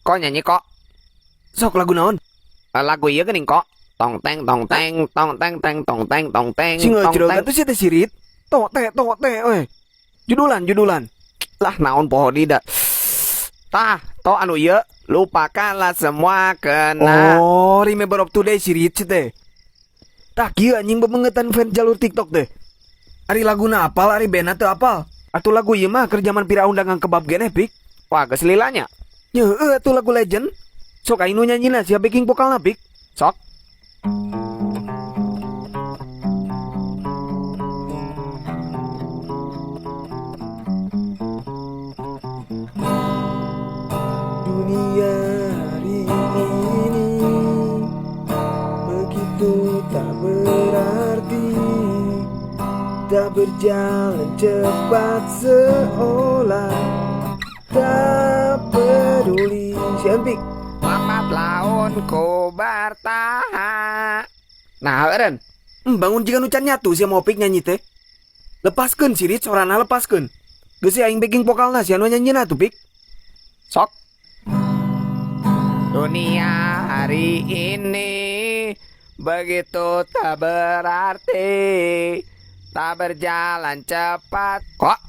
Kok nyanyi kok? Sok lagu naon? Lagu ieu geuning kok. Tong teng tong teng tong teng teng tong teng tong teng Sing tong ngejrot teng. atuh sia teh sirit. Tote we. Judulan. Lah naon poho dida. Tah, to anu ieu lupakanlah semua kena. Oh, remember of today sirit teh. Tak kieu anjing bebengetan fans jalur TikTok teh. Ari laguna apal, ari band teu apal. Atuh lagu ieu mah keur zaman Piraun dagang kebab geneh pik. Wah, geus lilanya. Nyeueuh atuh lagu legend. Sok aing nu nyanyina sia backing vokalna pik. Sok. Dunia hari ini begitu tak berarti, tak berjalan cepat seolah tak peduli. Si Empik, Lambat laun ku bertahan. Nah, eureun. bangun jika nucan nyatu si mau pik nyanyi teh. Lepaskeun sirit sorana lepaskeun. Geus si aing backing vokalna si anu nyanyina tuh pik. Sok. Dunia hari ini begitu tak berarti, tak berjalan cepat. Kok